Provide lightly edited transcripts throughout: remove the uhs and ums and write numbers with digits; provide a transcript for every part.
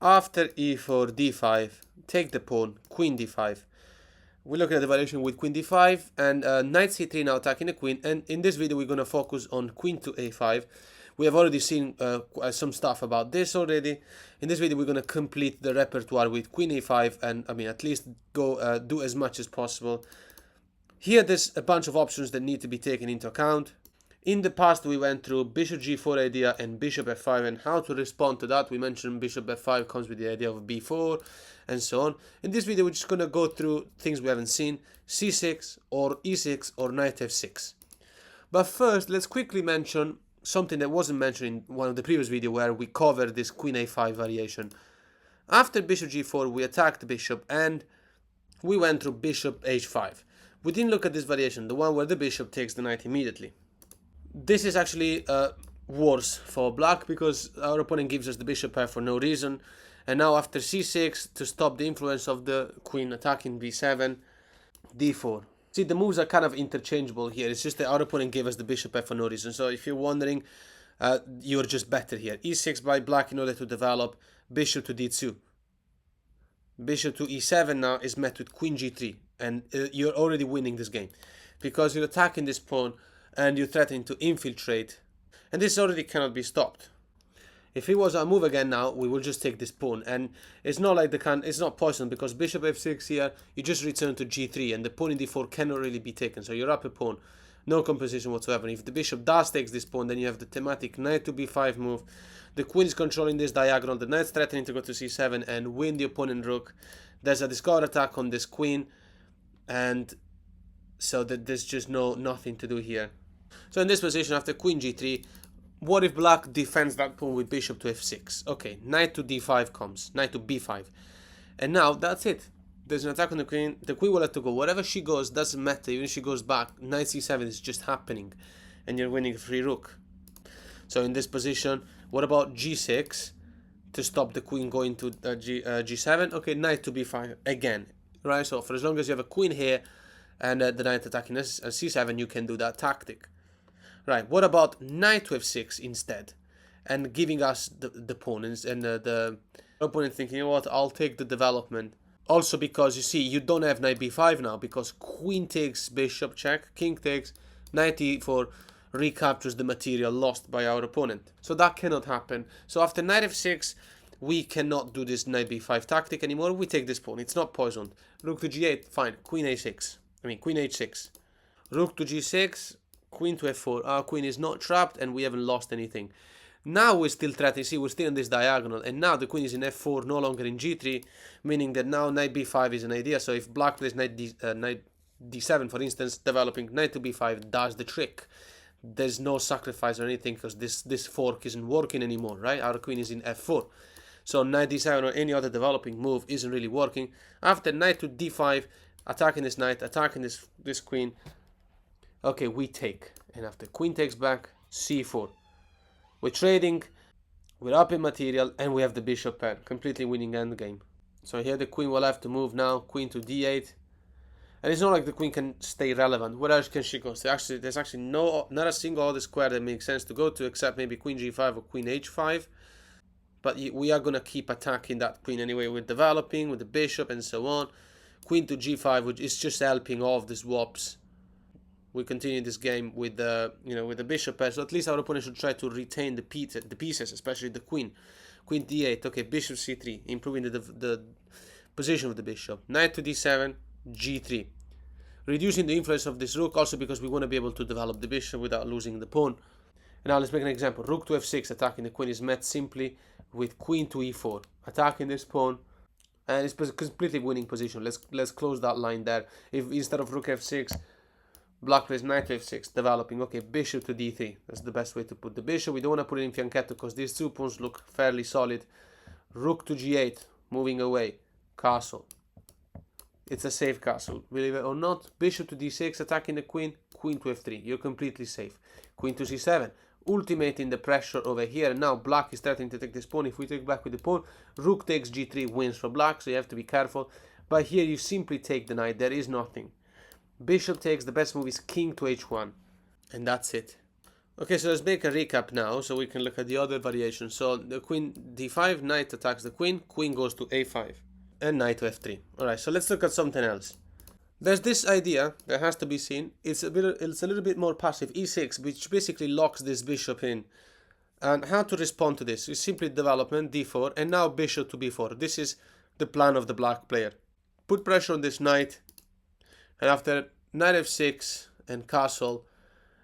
After e4, d5, take the pawn, queen d5. We're looking at the variation with queen d5 and knight c3 now attacking the queen. And in this video, we're going to focus on queen to a5. We have already seen some stuff about this already. In this video, we're going to complete the repertoire with queen a5 and, at least go do as much as possible. Here, there's a bunch of options that need to be taken into account. In the past, we went through bishop g4 idea and bishop f5 and how to respond to that. We mentioned bishop f5 comes with the idea of b4 and so on. In this video, we're just going to go through things we haven't seen, c6 or e6 or knight f6. But first, let's quickly mention something that wasn't mentioned in one of the previous videos where we covered this queen a5 variation. After bishop g4, we attacked the bishop and we went through bishop h5. We didn't look at this variation, the one where the bishop takes the knight immediately. This is actually worse for black because our opponent gives us the bishop pair for no reason. And now after c6, to stop the influence of the queen attacking b7, d4. See, the moves are kind of interchangeable here. It's just that our opponent gave us the bishop pair for no reason. So if you're wondering, you're just better here. e6 by black in order to develop bishop to d2. Bishop to e7 now is met with queen g3. And you're already winning this game because you're attacking this pawn and you're threatening to infiltrate, and this already cannot be stopped. If it was our move again now, we will just take this pawn, and it's not like it's not poison because bishop f6 here, you just return to g3, and the pawn in d4 cannot really be taken, so you're up a pawn, no compensation whatsoever. If the bishop does take this pawn, then you have the thematic knight to b5 move. The queen is controlling this diagonal, the knight's threatening to go to c7 and win the opponent rook. There's a discard attack on this queen, and so that there's just nothing to do here. So in this position, after queen g3, what if black defends that pawn with bishop to f6? Okay, knight to d5 comes, knight to b5. And now, that's it. There's an attack on the queen will have to go. Wherever she goes, doesn't matter. Even if she goes back, knight c7 is just happening. And you're winning a free rook. So in this position, what about g6? To stop the queen going to g7. Okay, knight to b5 again. Right, so for as long as you have a queen here, and the knight attacking c7, you can do that tactic. Right, what about knight to f6 instead? And giving us the pawn, and the opponent thinking, you know what, I'll take the development. Also because, you see, you don't have knight b5 now, because queen takes bishop check, king takes, knight e4 recaptures the material lost by our opponent. So that cannot happen. So after knight f6, we cannot do this knight b5 tactic anymore. We take this pawn, it's not poisoned. Rook to g8, fine, queen a6. Queen h6. Rook to g6, queen to f4. Our queen is not trapped and we haven't lost anything. Now we're still threatening. See, we're still in this diagonal. And now the queen is in f4, no longer in g3. Meaning that now knight b5 is an idea. So if black plays knight d7, for instance, developing knight to b5 does the trick. There's no sacrifice or anything because this fork isn't working anymore, right? Our queen is in f4. So knight d7 or any other developing move isn't really working. After knight to d5, attacking this knight, attacking this queen. Okay, we take. And after queen takes back, c4. We're trading, we're up in material, and we have the bishop pair. Completely winning endgame. So here the queen will have to move now, queen to d8. And it's not like the queen can stay relevant. Where else can she go? There's actually not a single other square that makes sense to go to, except maybe queen g5 or queen h5. But we are going to keep attacking that queen anyway. We're developing with the bishop and so on. Queen to g5, which is just helping off the swaps. We continue this game with the with the bishop pair, so at least our opponent should try to retain the pieces, especially the queen. Queen d8, okay, bishop c3, improving the position of the bishop. Knight to d7, g3, reducing the influence of this rook, also because we want to be able to develop the bishop without losing the pawn. And now let's make an example. Rook to f6, attacking the queen is met simply with queen to e4, attacking this pawn. And it's a completely winning position. Let's close that line there. If instead of rook f6, black plays knight to f6, developing. Okay, bishop to d3. That's the best way to put the bishop. We don't want to put it in fianchetto because these two pawns look fairly solid. Rook to g8, moving away. Castle. It's a safe castle, believe it or not. Bishop to d6, attacking the queen. Queen to f3. You're completely safe. Queen to c7. Ultimating the pressure over here. Now black is starting to take this pawn. If we take back with the pawn, rook takes g3, wins for black, so you have to be careful. But here you simply take the knight. There is nothing. Bishop takes, the best move is king to h1. And that's it. Okay, so let's make a recap now so we can look at the other variations. So the queen d5, knight attacks the queen, queen goes to a5, and knight to f3. Alright, so let's look at something else. There's this idea that has to be seen. It's a little bit more passive, e6, which basically locks this bishop in. And how to respond to this is simply development, d4, and now bishop to b4. This is the plan of the black player. Put pressure on this knight, and after knight f6 and castle,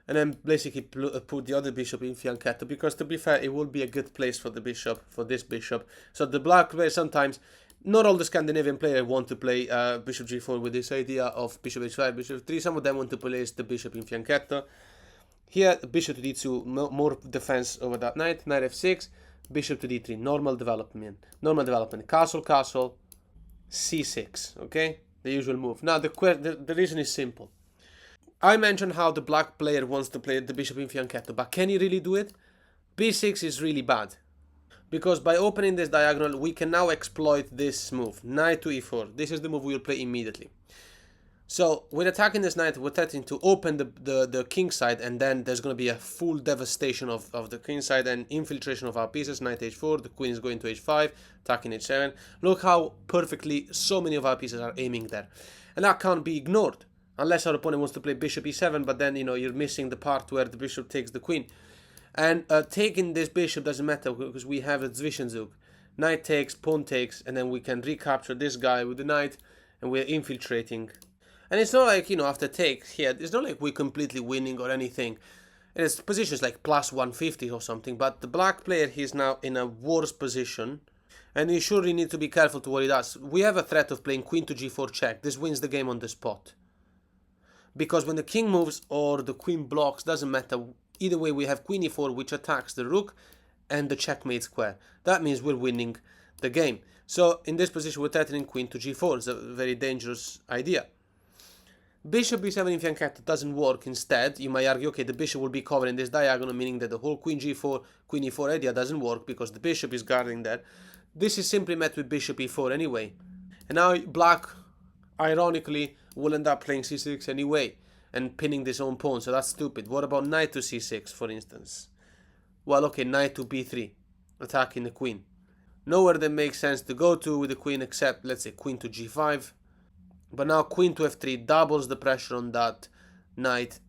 and then basically put the other bishop in fianchetto, because to be fair, it will be a good place for the bishop, for this bishop. So the black player sometimes, not all the Scandinavian players want to play bishop g4 with this idea of bishop h5, bishop f3. Some of them want to place the bishop in fianchetto. Here, bishop to d2, more defense over that knight. Knight f6, bishop to d3, normal development. Castle, castle, c6. Okay, the usual move. Now the reason is simple. I mentioned how the black player wants to play the bishop in fianchetto, but can he really do it? b6 is really bad, because by opening this diagonal, we can now exploit this move, knight to e4. This is the move we will play immediately. So with attacking this knight, we're threatening to open the king side, and then there's going to be a full devastation of the king side and infiltration of our pieces. Knight h4, the queen is going to h5, attacking h7. Look how perfectly so many of our pieces are aiming there. And that can't be ignored, unless our opponent wants to play bishop e7, but then, you know, you're missing the part where the bishop takes the queen. And taking this bishop doesn't matter, because we have a deviations. Knight takes, pawn takes, and then we can recapture this guy with the knight, and we're infiltrating. And it's not like, you know, after take here, it's not like we're completely winning or anything. It's positions like plus 150 or something, but the black player, he's now in a worse position, and you surely need to be careful to what he does. We have a threat of playing queen to g4 check. This wins the game on the spot. Because when the king moves or the queen blocks, doesn't matter. Either way, we have queen e4, which attacks the rook and the checkmate square. That means we're winning the game. So in this position, we're threatening queen to g4. It's a very dangerous idea. Bishop b7 in fianchetto doesn't work. Instead, you might argue, okay, the bishop will be covering this diagonal, meaning that the whole queen g4, queen e4 idea doesn't work because the bishop is guarding that. This is simply met with bishop e4 anyway. And now black, ironically, will end up playing c6 anyway and pinning this own pawn, so that's stupid. What about knight to c6, for instance? Well, okay, knight to b3, attacking the queen. Nowhere that makes sense to go to with the queen except, let's say, queen to g5. But now queen to f3 doubles the pressure on that knight,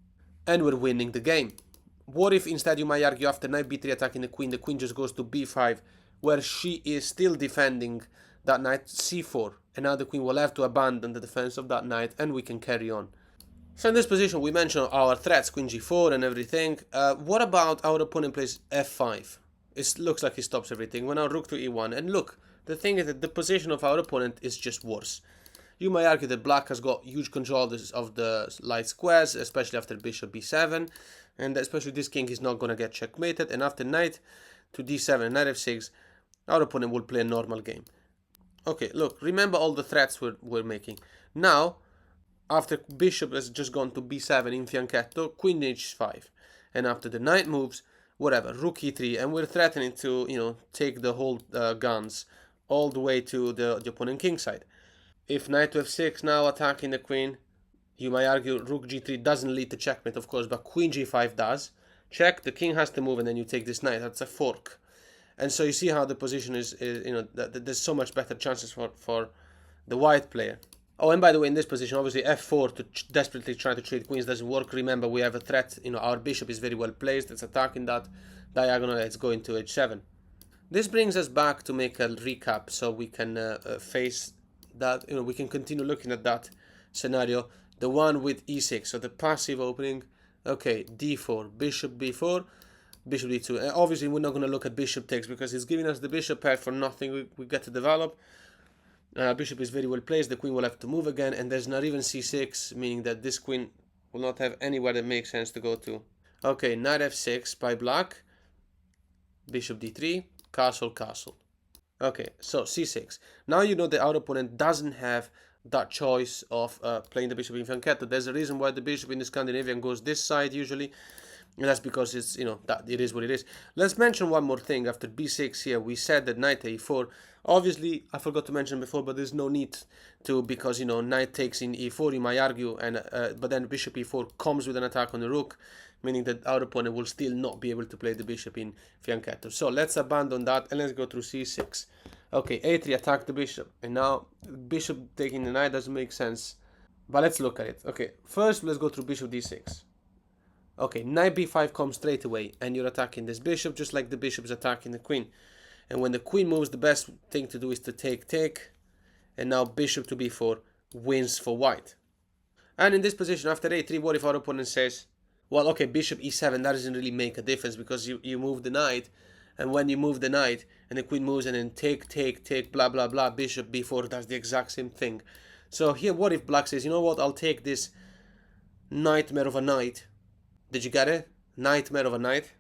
and we're winning the game. What if instead, you might argue, after knight b3 attacking the queen just goes to b5, where she is still defending that knight, c4, and now the queen will have to abandon the defense of that knight, and we can carry on. So in this position, we mentioned our threats, queen g4 and everything. What about our opponent plays f5? It looks like he stops everything. We're now rook to e1, and look, the thing is that the position of our opponent is just worse. You might argue that black has got huge control of the light squares, especially after bishop b7, and especially this king is not going to get checkmated, and after knight to d7 and knight f6, our opponent will play a normal game. Okay, look, remember all the threats we're making. Now, after bishop has just gone to b7 in fianchetto, queen h5, and after the knight moves, whatever, rook e3, and we're threatening to, you know, take the whole guns all the way to the opponent king side. If knight to f6 now attacking the queen, you might argue rook g3 doesn't lead to checkmate, of course, but queen g5 does. Check, the king has to move, and then you take this knight. That's a fork. And so you see how the position is you know, there's so much better chances for the white player. Oh, and by the way, in this position, obviously f4 to desperately try to trade queens doesn't work. Remember, we have a threat. You know, our bishop is very well placed. It's attacking that diagonal. It's going to h7. This brings us back to make a recap so we can face that, you know, we can continue looking at that scenario, the one with e6, so the passive opening. Okay, d4, bishop b4, bishop d2. And obviously, we're not going to look at bishop takes because it's giving us the bishop pair for nothing. We get to develop. Bishop is very well placed. The queen will have to move again, and there's not even c6, meaning that this queen will not have anywhere that makes sense to go to. Okay, knight f6 by black, bishop d3, castle, castle. Okay, so c6. Now you know that our opponent doesn't have that choice of playing the bishop in fianchetto. There's a reason why the bishop in the Scandinavian goes this side usually. And that's because it's, that it is what it is. Let's mention one more thing. After b6 here, we said that knight a4. Obviously, I forgot to mention before, but there's no need to, because, knight takes in e4, you might argue, and but then bishop e4 comes with an attack on the rook, meaning that our opponent will still not be able to play the bishop in fianchetto. So let's abandon that and let's go through c6. Okay, a3, attack the bishop. And now, bishop taking the knight doesn't make sense. But let's look at it. Okay, first let's go through bishop d6. Okay, knight b5 comes straight away, and you're attacking this bishop just like the bishop is attacking the queen. And when the queen moves, the best thing to do is to take, and now bishop to b4 wins for white. And in this position, after a3, what if our opponent says, well, okay, bishop e7, that doesn't really make a difference because you move the knight, and when you move the knight, and the queen moves, and then take, blah, blah, blah, bishop b4 does the exact same thing. So here, what if black says, you know what, I'll take this nightmare of a knight. Did you get it? Nightmare of a knight.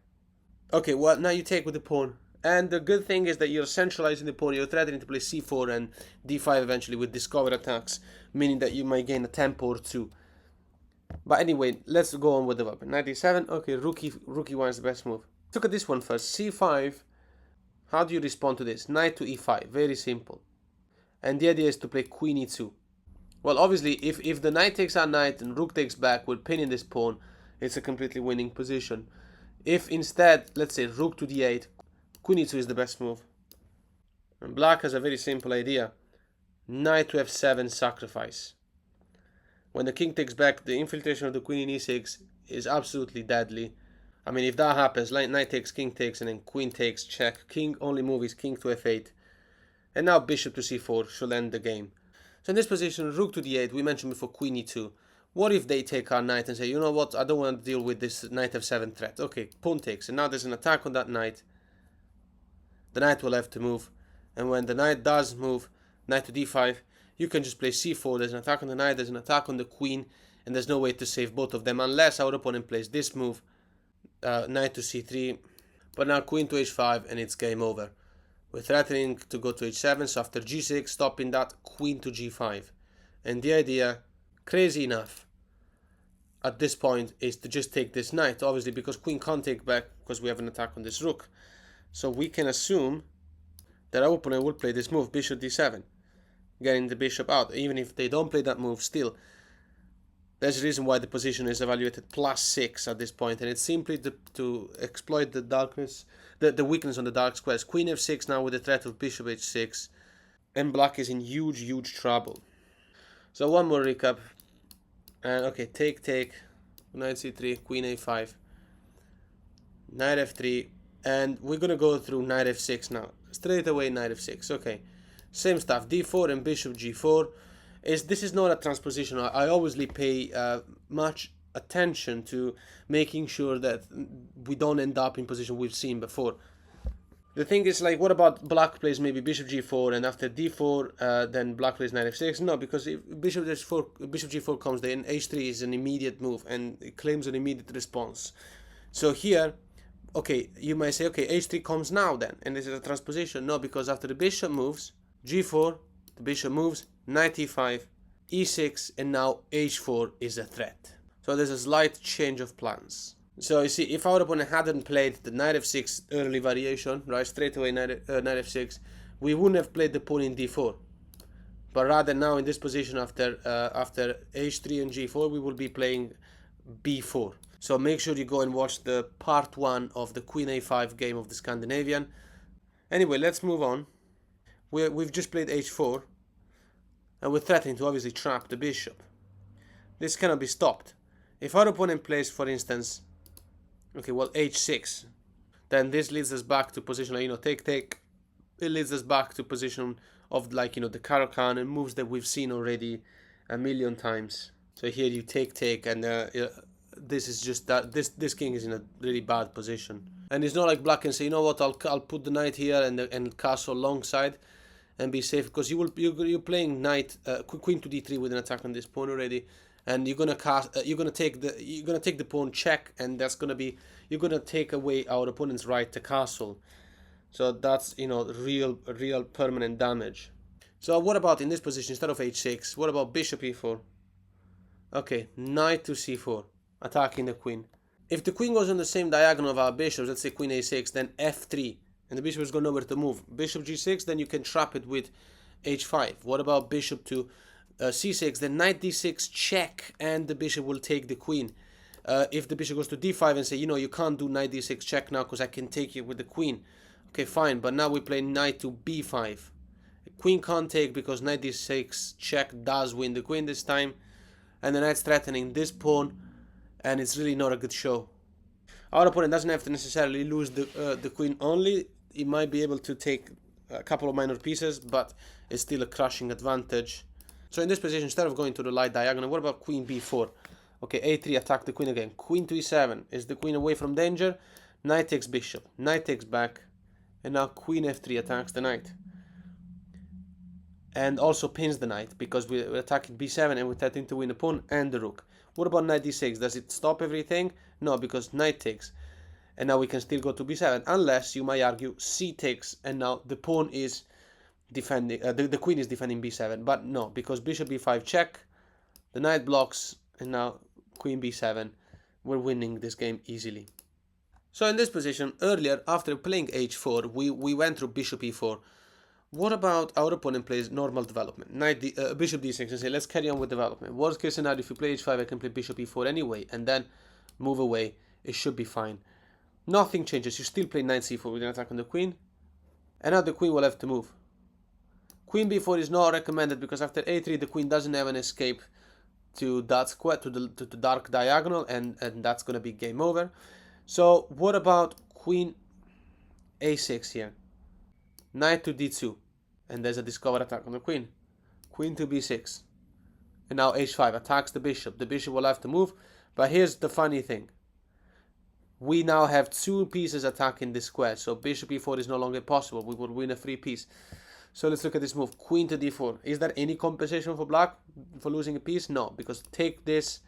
Okay, well, now you take with the pawn. And the good thing is that you're centralizing the pawn. You're threatening to play c4 and d5 eventually with discover attacks, meaning that you might gain a tempo or two. But anyway, let's go on with the weapon. Knight e7. Okay, rook e1 is the best move. Let's look at this one first. c5. How do you respond to this? Knight to e5. Very simple. And the idea is to play queen e2. Well, obviously, if the knight takes our knight and rook takes back, we're pinning this pawn. It's a completely winning position. If instead, let's say rook to d8, queen e2 is the best move. And black has a very simple idea. Knight to f7 sacrifice. When the king takes back, the infiltration of the queen in e6 is absolutely deadly. I mean, if that happens, knight takes, king takes, and then queen takes, check. King only move is king to f8. And now bishop to c4 should end the game. So in this position, rook to d8, we mentioned before queen e2. What if they take our knight and say, you know what, I don't want to deal with this knight f7 threat. Okay, pawn takes, and now there's an attack on that knight. The knight will have to move, and when the knight does move, knight to d5, you can just play c4. There's an attack on the knight, there's an attack on the queen, and there's no way to save both of them unless our opponent plays this move, knight to c3, but now queen to h5, and it's game over. We're threatening to go to h7, so after g6, stopping that, queen to g5. And the idea, crazy enough, at this point is to just take this knight, obviously because queen can't take back because we have an attack on this rook. So we can assume that our opponent will play this move, bishop d7, getting the bishop out. Even if they don't play that move, still, there's a reason why the position is evaluated +6 at this point, and it's simply to exploit the darkness, the weakness on the dark squares. Queen f6 now with the threat of bishop h6, and black is in huge trouble. So one more recap. And okay, take, knight c3, queen a5, knight f3, and we're gonna go through knight f6 now. Straight away, knight f6. Okay, same stuff. d4 and bishop g4. This is not a transposition. I always pay much attention to making sure that we don't end up in position we've seen before. The thing is, like, what about black plays maybe bishop g4, and after d4, then black plays knight f6? No, because if bishop g4 comes, then h3 is an immediate move, and it claims an immediate response. So here, okay, you might say, okay, h3 comes now then, and this is a transposition. No, because after the bishop moves, g4, the bishop moves, knight e5, e6, and now h4 is a threat. So there's a slight change of plans. So you see, if our opponent hadn't played the knight f6 early variation, right, straight away knight f6, we wouldn't have played the pawn in d4. But rather now in this position after h3 and g4, we will be playing b4. So make sure you go and watch the part 1 of the queen a5 game of the Scandinavian. Anyway, let's move on. We've just played h4, and we're threatening to obviously trap the bishop. This cannot be stopped. If our opponent plays, for instance, okay, well, h6, then this leads us back to position, like, take. It leads us back to position of, like, the Caro-Kann and moves that we've seen already a million times. So here you take, and this is just that this king is in a really bad position. And it's not like black can say, you know what, I'll put the knight here and castle alongside and be safe, because you're playing knight queen to d3 with an attack on this pawn already. And you're gonna take the pawn check, and that's gonna be, you're gonna take away our opponent's right to castle. So that's real permanent damage. So what about in this position, instead of h6, what about bishop e4? Okay, knight to c4, attacking the queen. If the queen goes on the same diagonal of our bishops, let's say queen a6, then f3, and the bishop has got nowhere to move. Bishop g6, then you can trap it with h5. What about bishop to c6, then knight d6 check, and the bishop will take the queen. If the bishop goes to d5 and say, you know, you can't do knight d6 check now because I can take it with the queen. Okay, fine, but now we play knight to b5. Queen can't take because knight d6 check does win the queen this time, and the knight's threatening this pawn, and it's really not a good show. Our opponent doesn't have to necessarily lose the queen only. He might be able to take a couple of minor pieces, but it's still a crushing advantage. So in this position, instead of going to the light diagonal, what about queen b4? Okay, a3, attack the queen again. Queen to e7. Is the queen away from danger? Knight takes bishop. Knight takes back. And now queen f3 attacks the knight. And also pins the knight, because we're attacking b7 and we're threatening to win the pawn and the rook. What about knight d6? Does it stop everything? No, because knight takes. And now we can still go to b7, unless you might argue c takes, and now the pawn is defending, the queen is defending b7. But no, because bishop b5 check, the knight blocks, and now queen b7. We're winning this game easily. So in this position, earlier, after playing h4, we went through bishop e4. What about our opponent plays normal development, bishop d6, and say, let's carry on with development. Worst case scenario, if you play h5, I can play bishop e4 anyway, and then move away. It should be fine. Nothing changes. You still play knight c4 with an attack on the queen, and now the queen will have to move. Queen b4 is not recommended because after a3, the queen doesn't have an escape to that square, to the dark diagonal, and that's going to be game over. So what about queen a6 here? Knight to d2, and there's a discovered attack on the queen. Queen to b6, and now h5 attacks the bishop. The bishop will have to move, but here's the funny thing. We now have two pieces attacking this square, so bishop e4 is no longer possible. We would win a free piece. So let's look at this move. Queen to d4. Is there any compensation for black for losing a piece? No, because take this,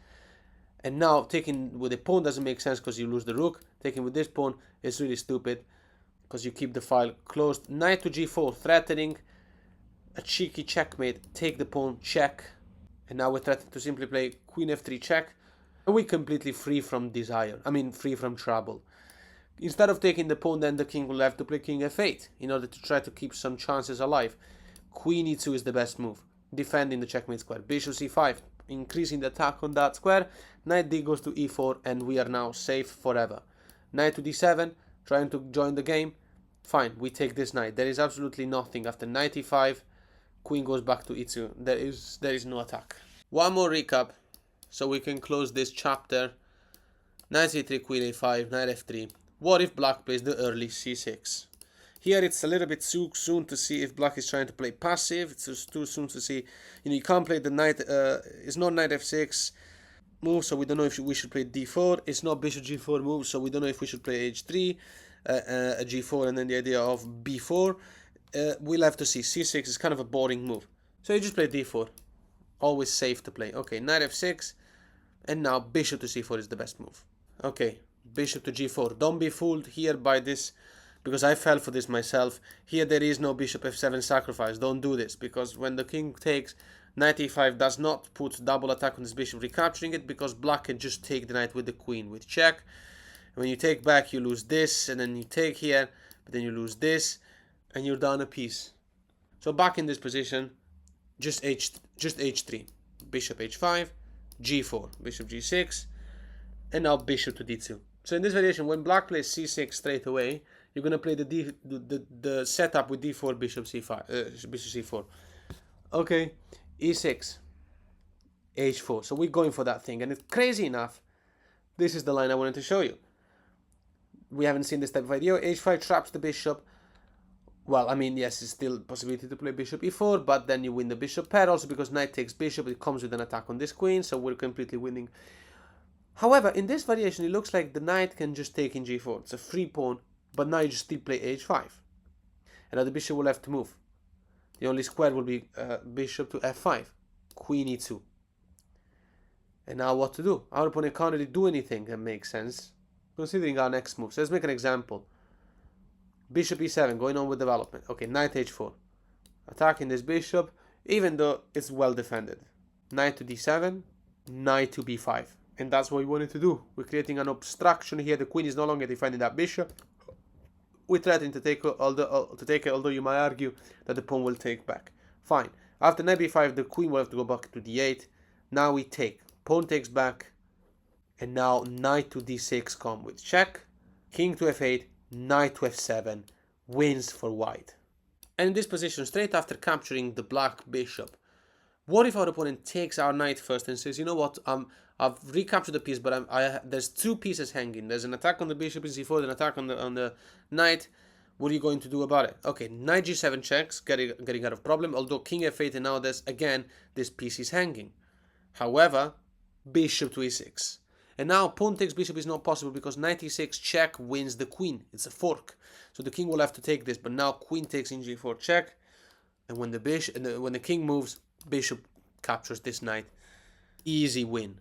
and now taking with the pawn doesn't make sense because you lose the rook. Taking with this pawn is really stupid because you keep the file closed. Knight to g4, threatening a cheeky checkmate. Take the pawn, check, and now we're threatening to simply play queen f3 check, and we're completely free from desire. I mean, free from trouble. Instead of taking the pawn, then the king will have to play king f8 in order to try to keep some chances alive. Queen e2 is the best move, defending the checkmate square. Bishop c5, increasing the attack on that square. Knight d goes to e4, and we are now safe forever. Knight to d7, trying to join the game. Fine, we take this knight. There is absolutely nothing. After knight e5, queen goes back to e2. There is no attack. One more recap, so we can close this chapter. Knight c3, queen a5, knight f3. What if black plays the early c6? Here it's a little bit too soon to see if black is trying to play passive. It's too soon to see. You can't play the knight. It's not knight f6 move, so we don't know if we should play d4. It's not bishop g4 move, so we don't know if we should play h3, a g4, and then the idea of b4. We'll have to see. c6 is kind of a boring move, so you just play d4. Always safe to play. Okay, knight f6, and now bishop to c4 is the best move. Okay, bishop to g4. Don't be fooled here by this, because I fell for this myself. Here there is no bishop f7 sacrifice. Don't do this, because when the king takes, knight e5 does not put double attack on this bishop, recapturing it, because black can just take the knight with the queen with check. And when you take back, you lose this, and then you take here, but then you lose this, and you're down a piece. So back in this position, just h3, bishop h5, g4, bishop g6, and now bishop to d2. So in this variation, when black plays c6 straight away, you're going to play the setup with d4, bishop c5, bishop c4. Okay, e6, h4. So we're going for that thing, and it's crazy enough. This is the line I wanted to show you. We haven't seen this type of idea. h5 traps the bishop. Well, I mean, yes, it's still a possibility to play bishop e4, but then you win the bishop pair also because knight takes bishop. It comes with an attack on this queen, so we're completely winning. However, in this variation, it looks like the knight can just take in g4. It's a free pawn, but now you just still play h5. And now the bishop will have to move. The only square will be bishop to f5, queen e2. And now what to do? Our opponent can't really do anything that makes sense, considering our next move. So let's make an example. Bishop e7, going on with development. Okay, knight h4. Attacking this bishop, even though it's well defended. Knight to d7, knight to b5. And that's what we wanted to do. We're creating an obstruction here. The queen is no longer defending that bishop. We're threatening to take it, although you might argue that the pawn will take back. Fine. After knight b5, the queen will have to go back to d8. Now we take. Pawn takes back. And now knight to d6 come with check. King to f8. Knight to f7. Wins for white. And in this position, straight after capturing the black bishop, what if our opponent takes our knight first and says, you know what, I've recaptured the piece, but there's two pieces hanging. There's an attack on the bishop in c4, an attack on the knight. What are you going to do about it? Okay, knight g7 checks, getting out of problem, although king f8, and now there's, again, this piece is hanging. However, bishop to e6. And now pawn takes bishop is not possible because knight e6 check wins the queen. It's a fork. So the king will have to take this, but now queen takes in g4 check. And when the king moves, bishop captures this knight. Easy win.